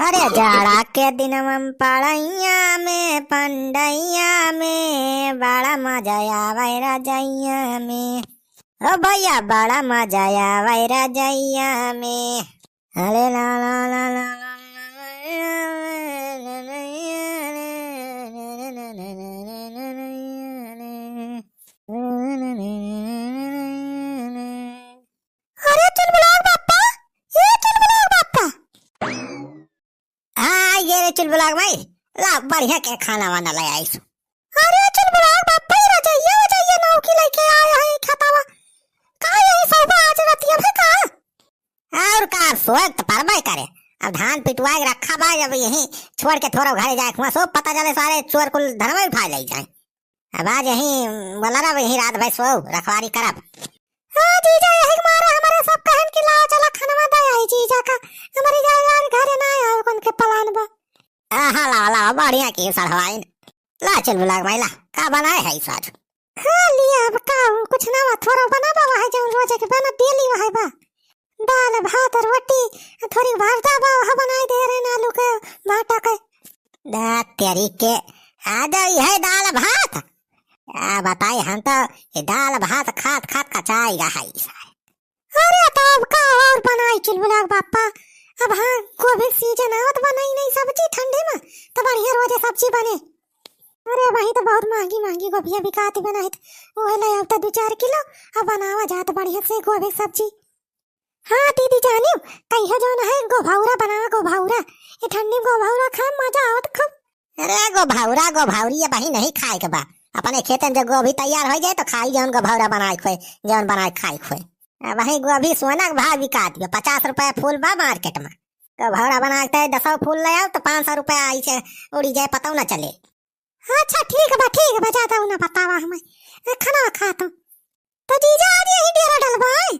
अरे जाड़ा के दिन में पढ़ैया में पंडैया में बड़ा मजा आवे रजैया में। ओ भैया बड़ा मजा आवे रजैया में। अरे ला ला ला ला अरे चुलबुलाओ बाप्पा, ये चुलबुलाओ बाप्पा। हाँ ये रे चुलबुलाओ भाई, ला बढ़िया के खाना वाना ले आई सु। अरे चुलबुलाओ बाप्पा ही रजैया वजैया नौकी लेके आया है खतावा। का यही सोफा आज रतिया में का? और का सोच परबाई करे। अब धान पिटवा के रखा बा, जब यही छोड़ के थोड़ा घरे जाए वहां सो पता चले सारे चोर कुल धनवा उठा ले जाए। अब आज यही बोला रहा यही रात भाई सो रखवारी करब। हाँ जीजा यही मारा हमारे सब कहन की लाओ चला खाना दे आई जीजा का। हमारी यार घरे ना आया कौन के पलान बा। हां ला ला बढ़िया की सड़वाई ला चल बुला भाई ला का बनाए है साज। हां लिया अब का कुछ ना थोड़ा बना बा है जो रोज के बना डेली है बा। दाल भात और रोटी थोड़ी भरता बा बनाई दे रहे आलू के भाटा के। दा तेरी के आ जाई है दाल भात। बताई हम तो ये दाल भात खात खात कचाई गा है। अरे तो अब का और बनाई चुलबुलाग बाप्पा। अब हाँ गोभी सीजन आवत बनाई नहीं सब्जी ठंडे में तो बढ़िया रोजे सब्जी बने। अरे वही तो बहुत महंगी महंगी गोभियां बिकाती बनाई वो ले अब तो 2-4 किलो अब बनावा जात बढ़िया से गोभी सब्जी। हाँ दीदी जानियो कहिए जो ना है गोभाउरा बनावा गोभाउरा। ये ठंडी में गोभाउरा खा मजा आवत खूब। अरे गोभाउरा गोभाउरी ये वही नहीं खाए के बा। अपने खेत में जब गोभी तैयार हो जाए तो खाई जौन गोभाउरा बनाए खोए जौन बनाए खाई खोए। वही गोभी सोना के भाव बिकात 50 रुपया फूल बा मार्केट में। गोभाउरा बनाते 10 फूल ले आओ तो 500 रुपया आई से उड़ी जाए पता ना चले। अच्छा ठीक है जाता हूँ ना बतावा हमें खाना खाता तो जीजा आज यही डेरा डलवाए।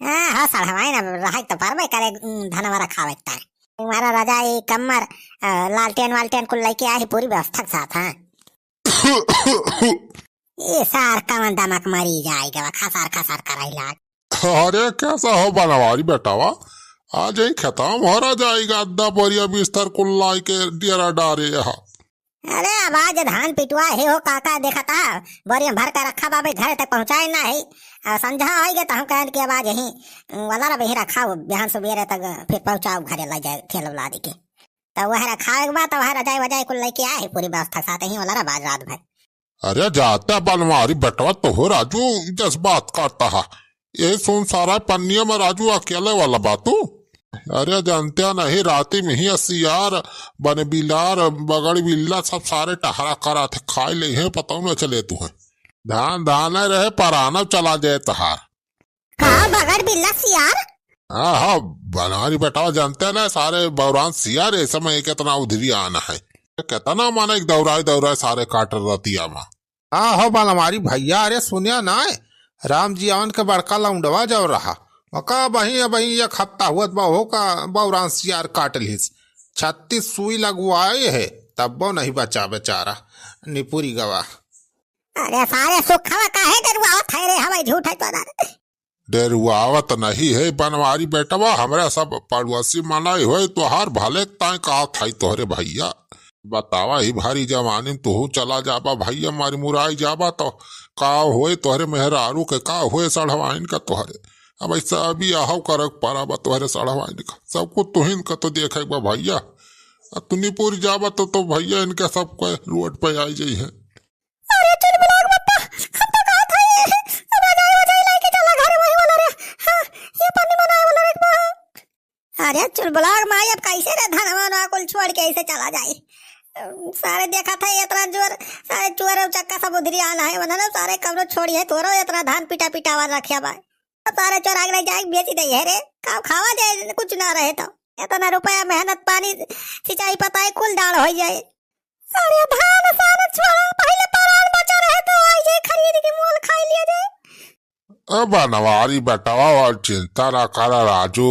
हाँ सड़वाए ना रहा तो परबे करे धनवा रखा बैठता है। हमारा रजाई कमर लालटेन वालटेन कुल लेके आए पूरी व्यवस्था के साथ। हाँ ये सार कमन दमक मरी जाएगा खसार खसार कराई लाग। अरे कैसा हो बनवारी बेटावा आज ही खत्म हो रहा जाएगा अद्दा बोरिया बिस्तर कुल्लाई के डेरा डारे यहाँ। अरे अब आज धान पिटवा है हो काका देखा था बोरिया भर कर रखा बाबे घर तक पहुंचाए ना है समझा आएगा तो हम कहन के बाद यही वाला रहा रखा बिहान सुबेरे तक फिर पहुंचाओ घरे ले जाए ठेल ला दी के तो वह रखा के बाद वह रजाई वजाई कुल लेके आए पूरी व्यवस्था साथ ही वाला रहा रात भर। अरे जाता बनवारी बेटवा तो हो राजू जस बात करता है ये सुन सारा पन्निया में राजू अकेले वाला बातू। अरे जानते नहीं राती में ही सियार बने बिलार बगड़ बिल्ला सब सारे टहरा करा थे खाए ले हैं पता न चले तू है धान धान रहे पराना चला जाए तहार। हाँ बगड़ बिल्ला सियार। हाँ बनवारी बेटा जानते ना सारे बौरान सियार इस समय कितना उधरी आना है कितना माना एक दौराए सारे काटर रतिया में। हाँ हो बनवारी भैया अरे सुनिया ना राम जी आवन के बड़का लौंडवा जाओ रहा का बही एक हफ्ता हुआ हो का बौरान सियार काट लिस 36 सुई लगवाए है तब वो नहीं बचा बेचारा निपुरी गवा। अरे सारे सुखवा काहे डरवावत है रे हमें झूठ है तो डरुआवत नहीं है बनवारी बेटवा हमरा सब पड़ोसी मनाई हो तोहार भले ताई का थाई तोहरे भैया बतावा ही भारी जवानी तू चला जाबा भैया मारी मुराई जाबा तो का होए तोहरे मेहरारू के का होए सड़वाइन का तोहरे अब ऐसा अभी आहव करक पारा बा तोहरे सड़वाइन का सब कुछ तुहिन का तो देखे बा भैया तुनी पूरी जाबा तो भैया इनके सब को रोड पे आई जाई है। अरे चुलबुलाग माई अब कैसे रे धनवा ना कुल छोड़ के ऐसे चला जाए। सारे देखा था इतना जोर सारे चोर चक्का सब उधरी आना है वरना सारे कमरो छोड़ी है तोरो इतना धान पिटा पिटावा रखिया बा सारे चोर आगरे जाए बेच दे है रे का खावा दे कुछ ना रहे तो इतना रुपया मेहनत पानी सिंचाई पताई कुल डाल हो जाए। अरे धान सारा छोड़ा पहले परान बचा रहे तो आई जाए खरीद के मोल खा लिया जाए। अब बनवारी बेटावा और चिंता ना करा राजू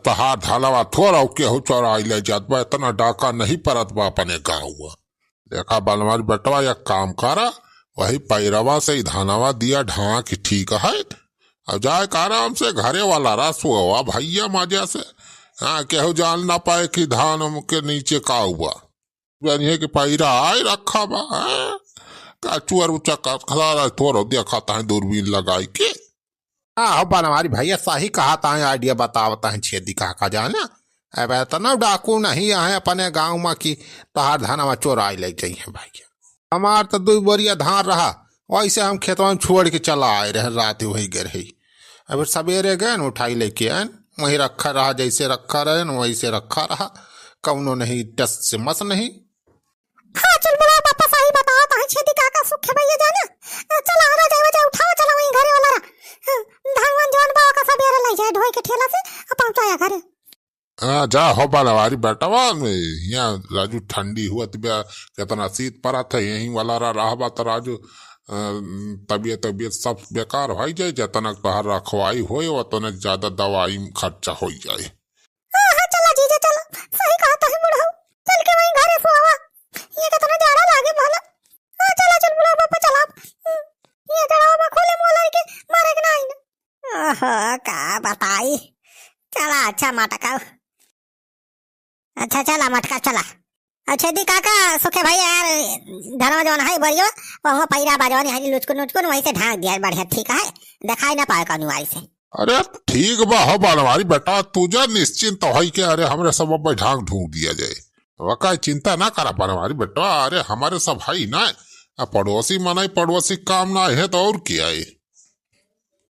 तहार धालावा थोड़ा के हो चौराई ले जात बा इतना डाका नहीं परत बा अपने गाँव हुआ देखा बनवारी बेटवा एक काम करा वही पैरवा से ही धानावा दिया ढा की ठीक है अब जाए आराम से घरे वाला रस हुआ भैया मजा से हाँ केहू जान ना पाए कि धान के नीचे का हुआ बनिए के पैरा आए रखा बा हाँ? का चुअर ऊंचा खला थोड़ा देखा है दूरबीन लगाई के। हाँ हो बनवारी भैया सही कहा था आइडिया बतावता है छेदी का जाना। अब इतना डाकू नहीं आए अपने गांव में कि तहार धानवा चोराई लग जाइए भैया। हमार तो 2 बोरिया धान रहा वैसे हम खेतवा में छोड़ के चला आए रहे रात वही गए रही। अब सवेरे गए न उठाई लेके आए वहीं रखा रहा जैसे रखा रहे न वैसे रखा रहा कौनो नहीं टस से मस नहीं। हाँ चल बुला पापा सही बताओ तो छेदी काका सुख है भैया जाना। चला आ जाए वजह उठाओ चला वहीं घरे वाला धान जौन बावा का सवेरे ले जाए ढोई के ठेला से पहुंचाया घरे। हाँ जा हो बनवारी बेटवा यहाँ राजू ठंडी हुआ कितना शीत पड़ा था यही वाला रहा तो राजू तबियत सब बेकार हो जाए जतन तोहर रखवाई हो उतना ज्यादा दवाई खर्चा हो जाए। हाँ चला जीजे चला सही कहा तो है बुढ़ऊ चल के वहीं घरे सोवा ये कितना जाड़ा लागे भला। हाँ चला चल बुढ़ऊ पापा चला ये जड़ा में खोले मोला के मारे के नहीं ना। ओहो का बताई चला अच्छा मटका अच्छा चला मटका चला। अच्छा दी काका सुखे भैया यार धनवा जवन है बरियो वहाँ पैरा बाजवानी है लुचकुन वहीं से ढांक दिया बढ़िया ठीक है दिखाई ना पाए कौन आई से। अरे ठीक बा हो बनवारी बेटा तुझा निश्चिंत हो के अरे हमरे सब ढांक ढूंढ दिया जाए वका चिंता ना करा बनवारी बेटा अरे हमारे सब भाई ना पड़ोसी मनाई पड़ोसी काम ना है तो और क्या है।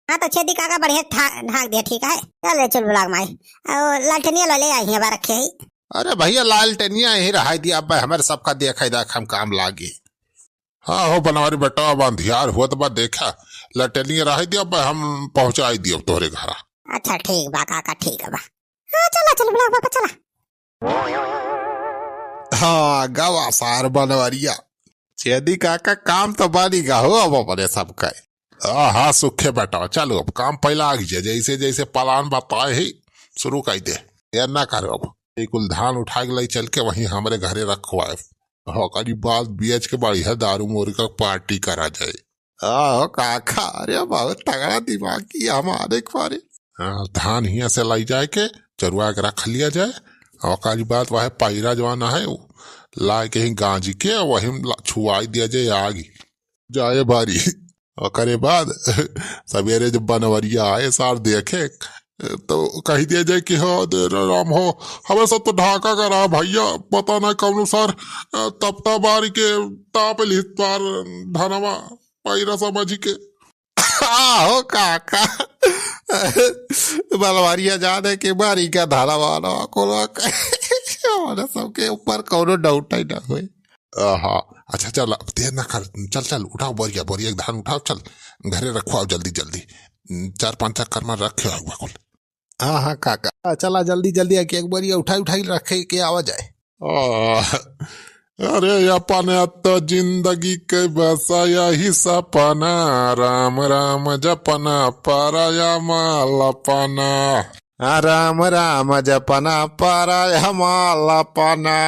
हाँ तो छेदी काका बढ़िया ढाक दिया ठीक है चल चल बुलाग माई लालटनिया ले आई है रखे ही। अरे भैया लालटेनिया यही रहा दिया अब हमारे सबका देखा देख हम काम लागे। हाँ हो बनवारी बेटा अब अंधियार हुआ तो बा देखा लालटेनिया रहा दिया अब हम पहुंचाई दिया तोहरे घर। अच्छा ठीक बा काका ठीक है बा। हाँ चला चल बुलाग पापा चला। हाँ गवा सार बनवरिया छेदी काका काम तो बनेगा हो अब अपने सबका। हाँ सुखे बेटा चलो अब काम पहला आ गया जैसे जैसे प्लान बताए ही शुरू कर दे यार ना करो अब कुल धान उठा के लाई चल के वहीं हमारे घरे रखवाए हकारी बाद बेच के बढ़िया दारू मोरी का पार्टी करा जाए। आहो काका अरे बहुत तगड़ा दिमाग किया हमारे बारे। धान हिया से लाई जाए के चरुआ के रख लिया जाए हकारी बाद वह पैरा जवाना है ला के ही गांजी के वही छुआई दिया जाए आगे जाए बारी और करे बाद सवेरे जब बनवरिया आए सार देखे तो कह दिया जाए कि हाँ दे राम हो हमें सब तो ढाका करा भैया पता ना कौन सार तपता बारी के ताप लिहार धनवा पैरा समझ के। हो काका बलवारिया जाने के बारी का धारा वाला को सबके ऊपर कोनो डाउट ही ना हुए। हाँ अच्छा चल देर ना कर चल चल उठाओ बोरिया बोरिया धान उठाओ चल घरे रखवाओ जल्दी जल्दी 4-5 चक्कर में रखे कुल। हाँ हाँ काका चला जल्दी जल्दी आके एक बार उठाई रखे के आवा जाए। अरे अपने तो जिंदगी के बसाया ही सपना राम राम जपना पराया मालपना राम राम जपना पराया मालपना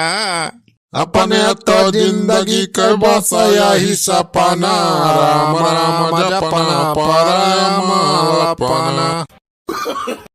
अपने तो जिंदगी के बसाया ही सपना राम राम जपना पराया मालपना।